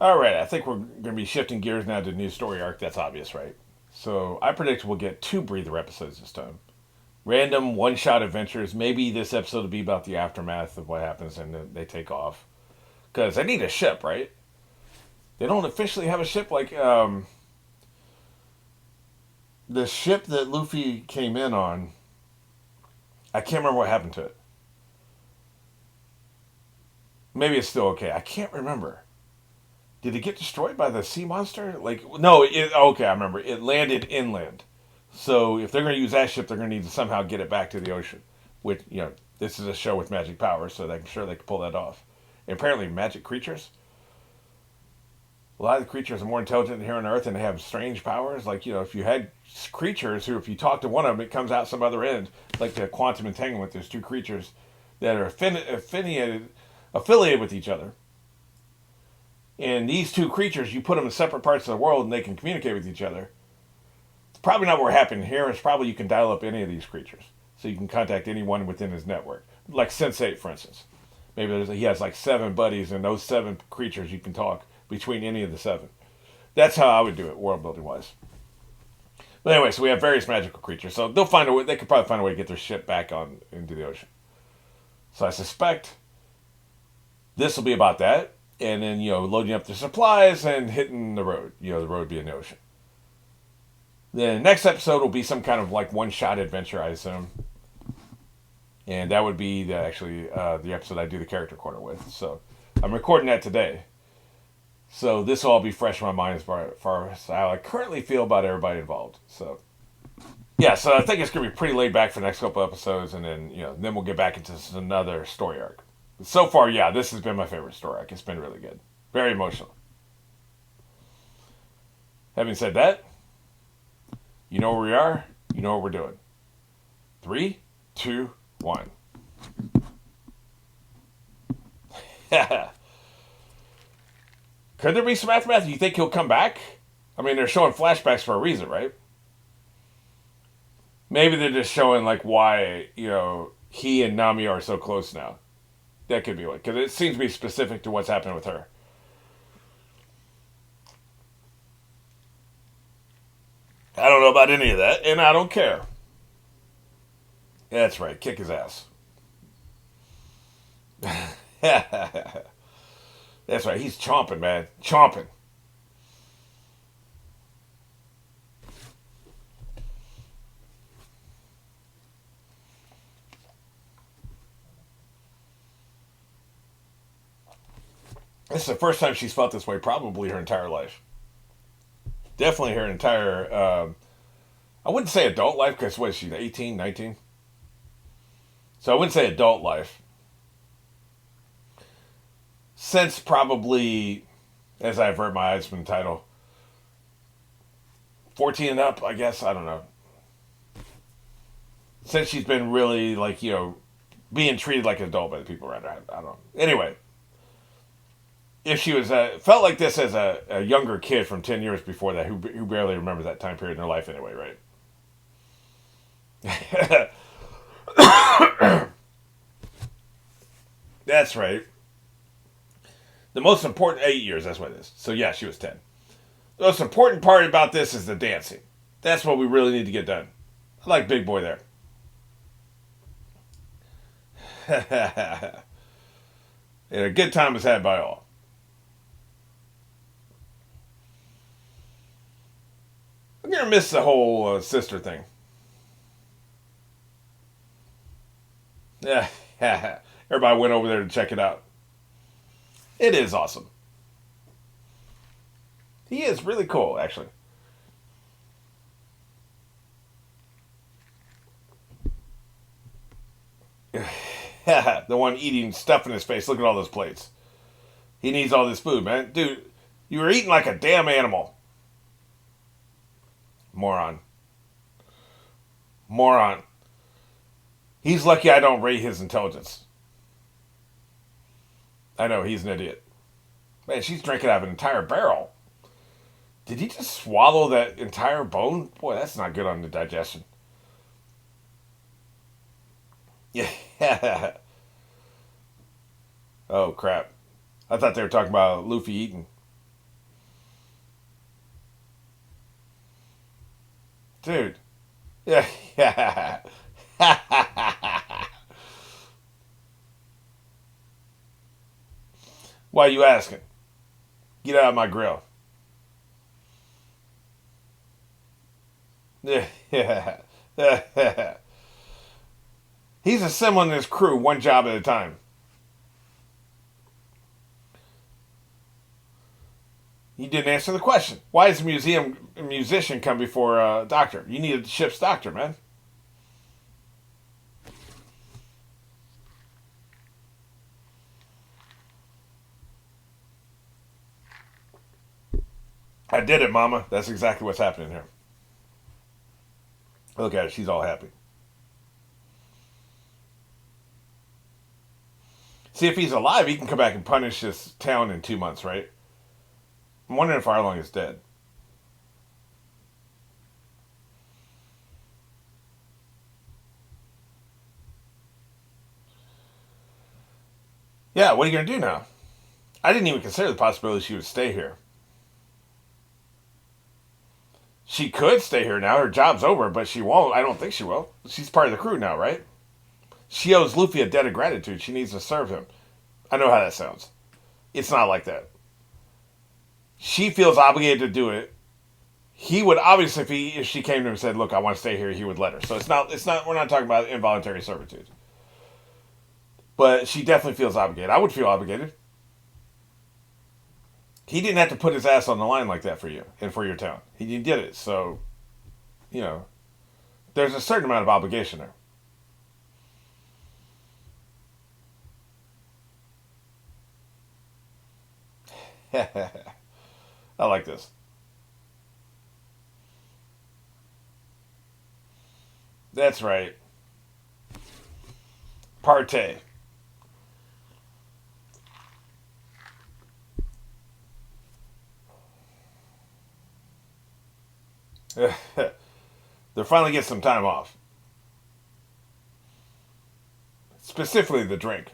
All right, I think we're going to be shifting gears now to a new story arc. That's obvious, right? So I predict we'll get two breather episodes this time. Random one-shot adventures. Maybe this episode will be about the aftermath of what happens and then they take off. Because they need a ship, right? They don't officially have a ship like the ship that Luffy came in on. I can't remember what happened to it. Maybe it's still okay. I can't remember. Did it get destroyed by the sea monster? Like, no, okay, I remember. It landed inland. So if they're going to use that ship, they're going to need to somehow get it back to the ocean. Which, this is a show with magic powers, so I'm sure they can pull that off. And apparently, magic creatures. A lot of the creatures are more intelligent here on Earth, and they have strange powers. Like, if you had creatures who, if you talk to one of them, it comes out some other end. Like the quantum entanglement, there's two creatures that are affiliated with each other. And these two creatures, you put them in separate parts of the world, and they can communicate with each other. It's probably not what happened here. It's probably you can dial up any of these creatures, so you can contact anyone within his network. Like Sense8, for instance. Maybe he has like 7 buddies, and those 7 creatures you can talk between any of the 7. That's how I would do it, world building wise. But anyway, so we have various magical creatures. So they'll find a way. They could probably find a way to get their ship back on into the ocean. So I suspect this will be about that, and then loading up the supplies and hitting the road. The road being the ocean. The next episode will be some kind of like one-shot adventure, I assume. And that would be the episode I do the character corner with. So I'm recording that today. So this will all be fresh in my mind as far as how I currently feel about everybody involved. So yeah, so I think it's going to be pretty laid back for the next couple episodes. And then, then we'll get back into another story arc. So far, yeah, this has been my favorite story arc. It's been really good. Very emotional. Having said that, you know where we are. You know what we're doing. 3, 2, 1. Could there be some aftermath? You think he'll come back? I mean, they're showing flashbacks for a reason, right? Maybe they're just showing like why he and Nami are so close now. That could be what, because it seems to be specific to what's happening with her. I don't know about any of that, and I don't care. That's right, kick his ass. That's right, he's chomping, man. Chomping. This is the first time she's felt this way, probably her entire life. Definitely her entire, I wouldn't say adult life, because what is she, 18, 19? So I wouldn't say adult life. Since probably, as I've read my Heisman title, 14 and up, I guess. I don't know. Since she's been really, like, being treated like an adult by the people around her. I don't know. Anyway, if she was, felt like this as a younger kid from 10 years before that, who barely remembers that time period in her life anyway, right? That's right. The most important 8 years, that's what it is. So yeah, she was 10. The most important part about this is the dancing. That's what we really need to get done. I like Big Boy there. And a good time is had by all. I'm gonna miss the whole sister thing. Yeah, everybody went over there to check it out. It is awesome. He is really cool, actually. The one eating stuff in his face. Look at all those plates. He needs all this food, man. Dude, you were eating like a damn animal. Moron. Moron. He's lucky I don't rate his intelligence. I know, he's an idiot. Man, she's drinking out of an entire barrel. Did he just swallow that entire bone? Boy, that's not good on the digestion. Yeah. Oh, crap. I thought they were talking about Luffy eating. Dude. Yeah. Yeah. Why are you asking? Get out of my grill. Yeah. Yeah. He's assembling his crew one job at a time. You didn't answer the question. Why does a musician come before a doctor? You need a ship's doctor, man. I did it, Mama. That's exactly what's happening here. Look at her. She's all happy. See, if he's alive, he can come back and punish this town in 2 months, right? I'm wondering if Arlong is dead. Yeah, what are you going to do now? I didn't even consider the possibility she would stay here. She could stay here now. Her job's over, but she won't. I don't think she will. She's part of the crew now, right? She owes Luffy a debt of gratitude. She needs to serve him. I know how that sounds. It's not like that. She feels obligated to do it. He would obviously, if she came to him and said, "Look, I want to stay here," he would let her. So it's not. It's not. We're not talking about involuntary servitude. But she definitely feels obligated. I would feel obligated. He didn't have to put his ass on the line like that for you and for your town. He did it. So, you know, there's a certain amount of obligation there. I like this. That's right. Partay. They're finally getting some time off. Specifically the drink.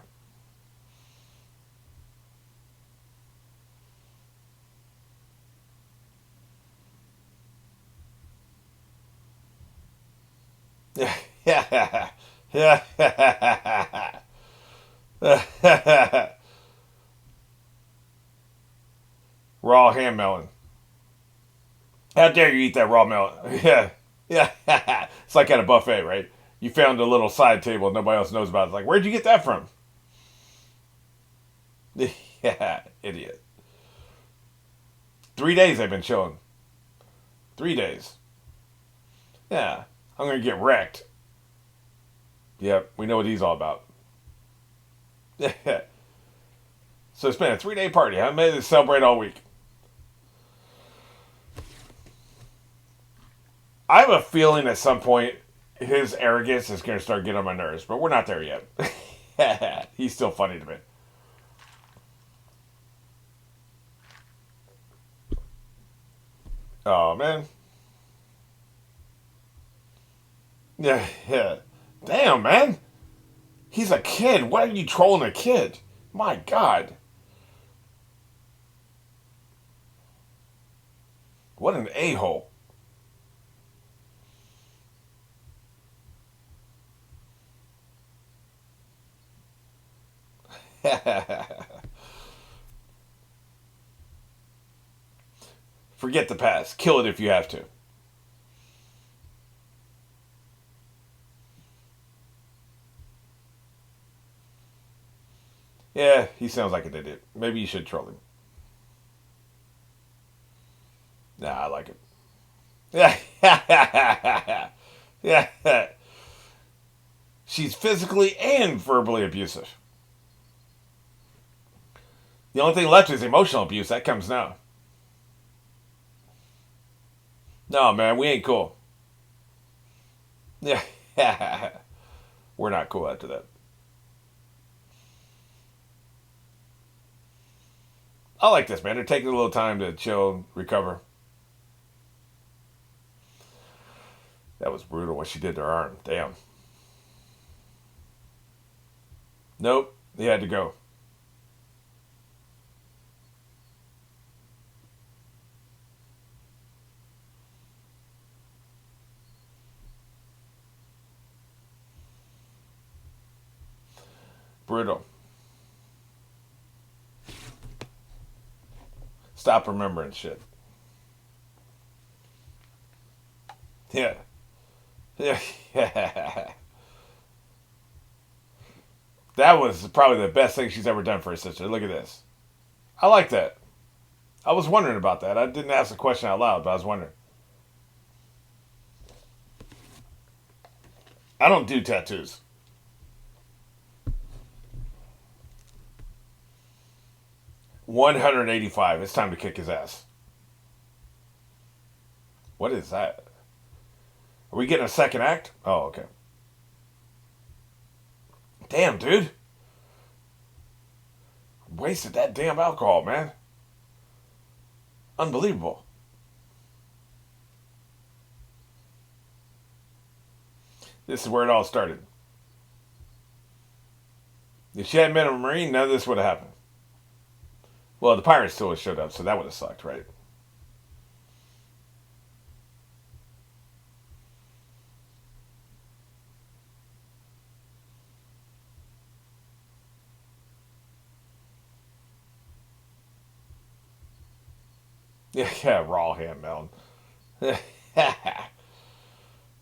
Yeah. Yeah. Raw ham melon. How dare you eat that raw melon? Yeah. Yeah. It's like at a buffet, right? You found a little side table nobody else knows about. It's like, where'd you get that from? Yeah, idiot. 3 days I've been chilling. 3 days. Yeah. I'm gonna get wrecked. Yep, we know what he's all about. Yeah. So it's been a 3 day party. I made it celebrate all week. I have a feeling at some point his arrogance is going to start getting on my nerves, but we're not there yet. He's still funny to me. Oh man. Yeah, yeah. Damn, man. He's a kid. Why are you trolling a kid? My God. What an a hole. Forget the past. Kill it if you have to. Yeah, he sounds like an idiot. Maybe you should troll him. Nah, I like it. Yeah. Yeah. She's physically and verbally abusive. The only thing left is emotional abuse. That comes now. No, man, we ain't cool. Yeah. We're not cool after that. I like this, man. They're taking a little time to chill, recover. That was brutal what she did to her arm. Damn. Nope. He had to go. Brutal. Stop remembering shit. Yeah. Yeah. That was probably the best thing she's ever done for her sister. Look at this. I like that. I was wondering about that. I didn't ask the question out loud, but I was wondering. I don't do tattoos. 185. It's time to kick his ass. What is that? Are we getting a second act? Oh, okay. Damn, dude. Wasted that damn alcohol, man. Unbelievable. This is where it all started. If she hadn't been a Marine, none of this would have happened. Well, the pirates still would have showed up, so that would have sucked, right? Yeah, yeah, raw ham melon.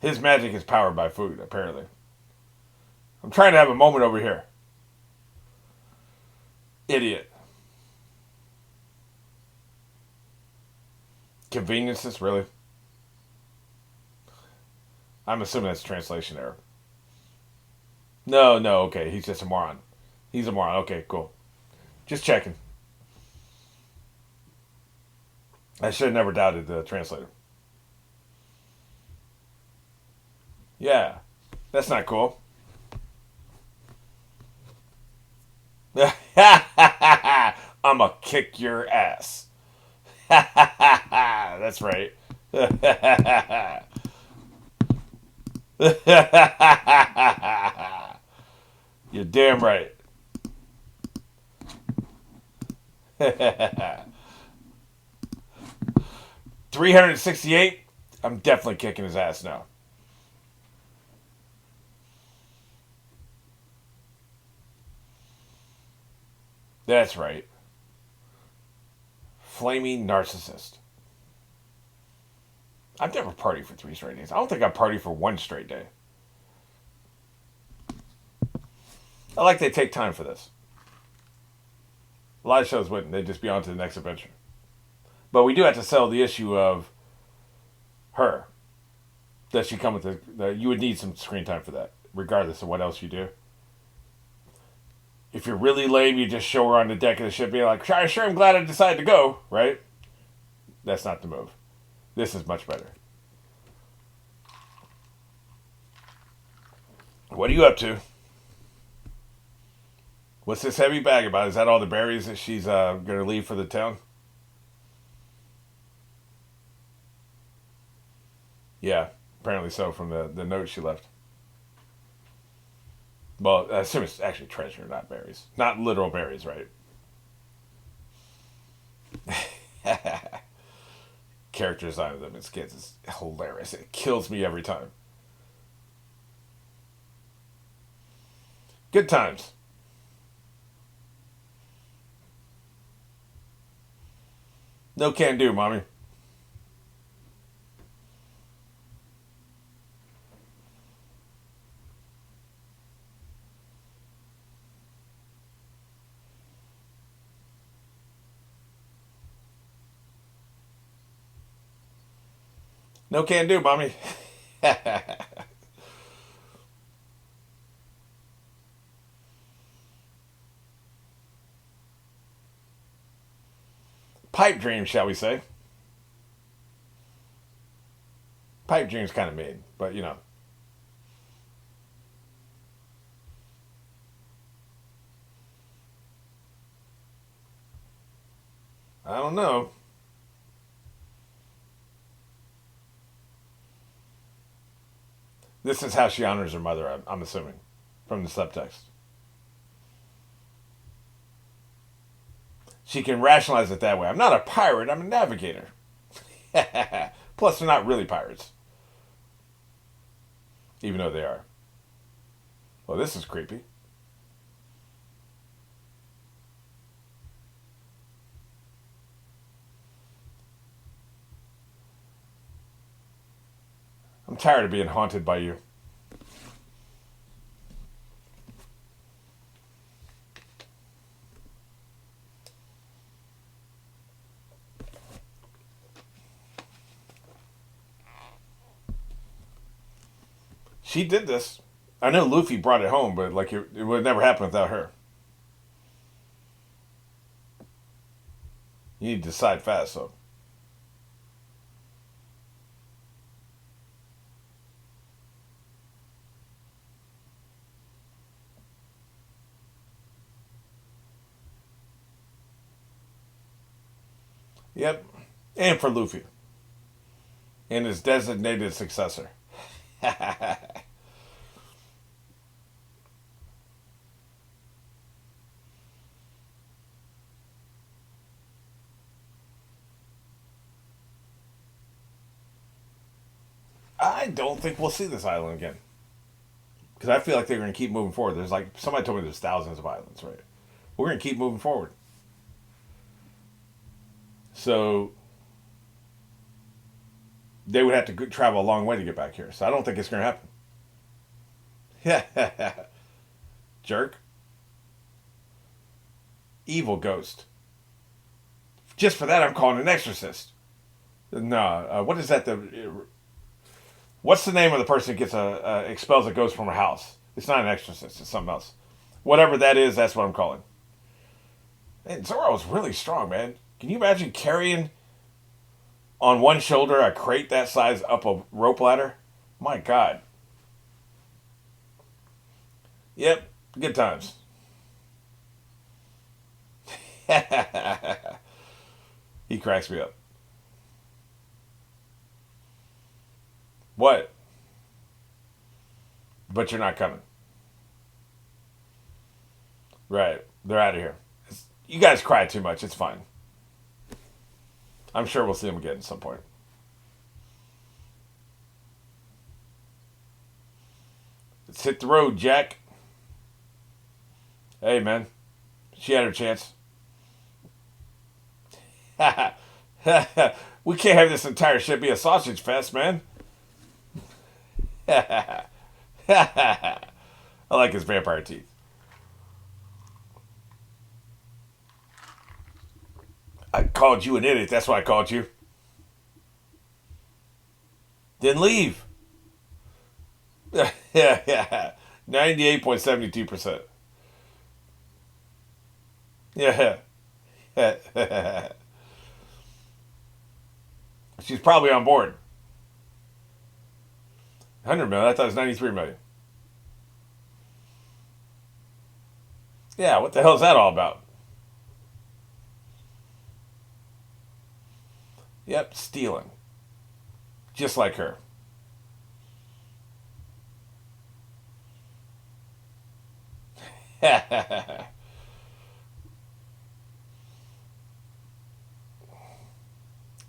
His magic is powered by food, apparently. I'm trying to have a moment over here. Idiot. Conveniences, really? I'm assuming that's a translation error. No, no, okay. He's just a moron. He's a moron. Okay, cool. Just checking. I should have never doubted the translator. Yeah, that's not cool. I'ma kick your ass. That's right. You're damn right. 368. I'm definitely kicking his ass now. That's right. Flaming narcissist. I've never partied for 3 straight days. I don't think I partied for 1 straight day. I like they take time for this. A lot of shows wouldn't. They'd just be on to the next adventure. But we do have to sell the issue of her. Does she come with you would need some screen time for that, regardless of what else you do. If you're really lame, you just show her on the deck of the ship being like, sure, I'm glad I decided to go, right? That's not the move. This is much better. What are you up to? What's this heavy bag about? Is that all the berries that she's going to leave for the town? Yeah, apparently so from the note she left. Well, I assume it's actually treasure, not berries. Not literal berries, right? Character design of them as kids is hilarious. It kills me every time. Good times. No can do, mommy. No can do, mommy. Pipe dream, shall we say? Pipe dream's kind of mean, but you know. I don't know. This is how she honors her mother, I'm assuming, from the subtext. She can rationalize it that way. I'm not a pirate, I'm a navigator. Plus, they're not really pirates, even though they are. Well, this is creepy. tired of being haunted by you. She did this. I know Luffy brought it home, but like it would never happen without her. You need to decide fast, though. Yep. And for Luffy. And his designated successor. I don't think we'll see this island again. Because I feel like they're going to keep moving forward. There's like, somebody told me there's thousands of islands, right? We're going to keep moving forward. So they would have to travel a long way to get back here. So I don't think it's going to happen. Jerk. Evil ghost. Just for that, I'm calling an exorcist. No, what is that? What's the name of the person that gets expels a ghost from a house? It's not an exorcist. It's something else. Whatever that is, that's what I'm calling. Man, Zoro's really strong, man. Can you imagine carrying on one shoulder a crate that size up a rope ladder? My God. Yep, good times. He cracks me up. What? But you're not coming. Right. They're out of here. You guys cry too much. It's fine. I'm sure we'll see them again at some point. Let's hit the road, Jack. Hey, man. She had her chance. We can't have this entire ship be a sausage fest, man. I like his vampire teeth. I called you an idiot. That's why I called you. Then leave. Yeah. 98.72%. Yeah. She's probably on board. 100 million. I thought it was 93 million. Yeah, what the hell is that all about? Yep, stealing. Just like her.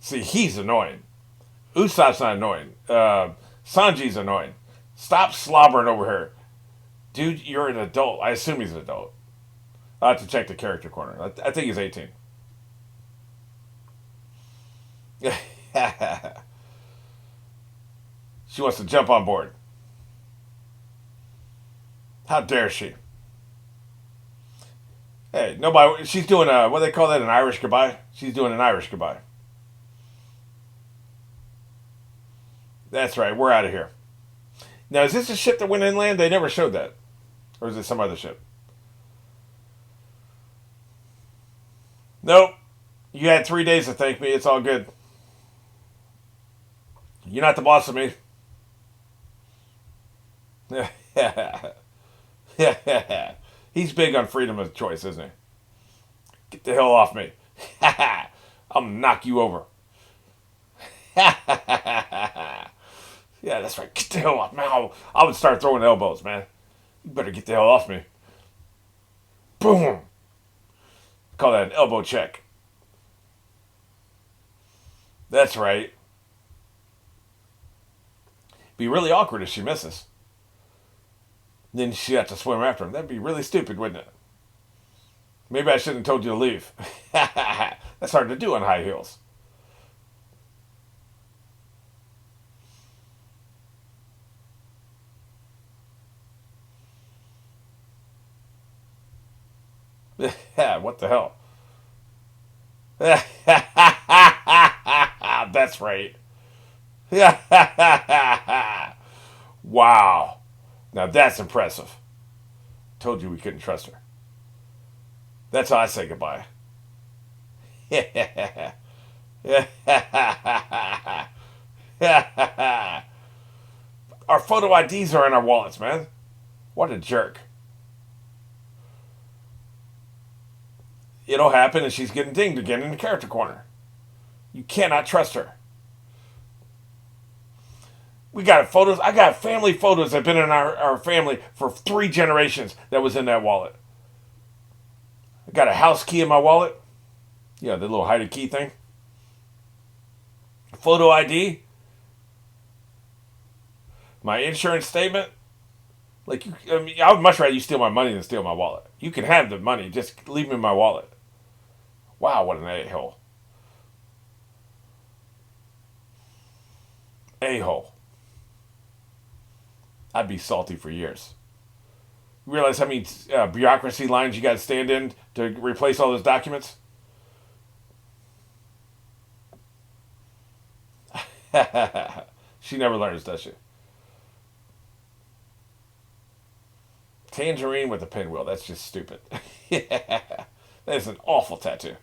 See, he's annoying. Usopp's not annoying. Sanji's annoying. Stop slobbering over her. Dude, you're an adult. I assume he's an adult. I'll have to check the character corner. I think he's 18. She wants to jump on board. How dare she? Hey, nobody. She's doing what do they call that, an Irish goodbye? She's doing an Irish goodbye. That's right. We're out of here. Now, is this a ship that went inland? They never showed that. Or is it some other ship? Nope. You had 3 days to thank me. It's all good. You're not the boss of me. He's big on freedom of choice, isn't he? Get the hell off me. I'll knock you over. Yeah, that's right. Get the hell off me. I would start throwing elbows, man. You better get the hell off me. Boom. Call that an elbow check. That's right. Be really awkward if she misses. Then she'd have to swim after him. That'd be really stupid, wouldn't it? Maybe I shouldn't have told you to leave. That's hard to do on high heels. Yeah, what the hell? That's right. Wow. Now that's impressive. Told you we couldn't trust her. That's how I say goodbye. Our photo IDs are in our wallets, man. What a jerk. It'll happen and she's getting dinged again in the character corner. You cannot trust her. We got photos. I got family photos that have been in our family for 3 generations that was in that wallet. I got a house key in my wallet. Yeah, the little hide key thing. Photo ID. My insurance statement. Like, I would much rather you steal my money than steal my wallet. You can have the money, just leave me my wallet. Wow, what an a-hole. A-hole. I'd be salty for years. You realize how many bureaucracy lines you got to stand in to replace all those documents? She never learns, does she? Tangerine with a pinwheel. That's just stupid. Yeah. That is an awful tattoo.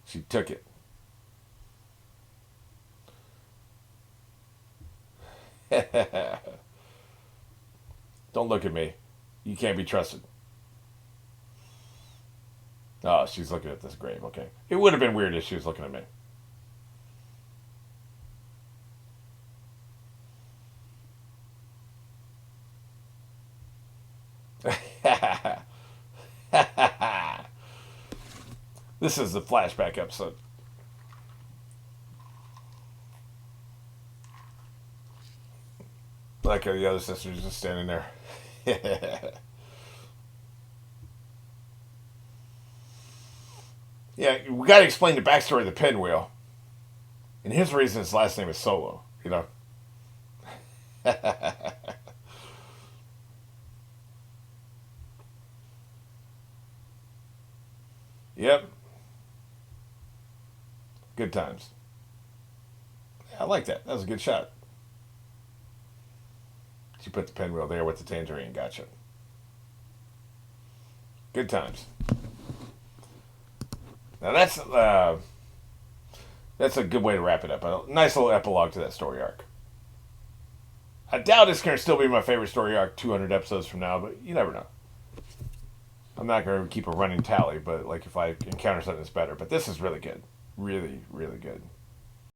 She took it. Don't look at me. You can't be trusted. Oh, she's looking at this grave. Okay. It would have been weird if she was looking at me. This is the flashback episode. Like the other sister's just standing there. Yeah, we got to explain the backstory of the pinwheel. And his reason his last name is Solo, you know. Yep. Good times. Yeah, I like that. That was a good shot. She put the pinwheel there with the tangerine. Gotcha. Good times. Now that's a good way to wrap it up. A nice little epilogue to that story arc. I doubt it's going to still be my favorite story arc 200 episodes from now, but you never know. I'm not going to keep a running tally, but like if I encounter something that's better. But this is really good. Really, really good.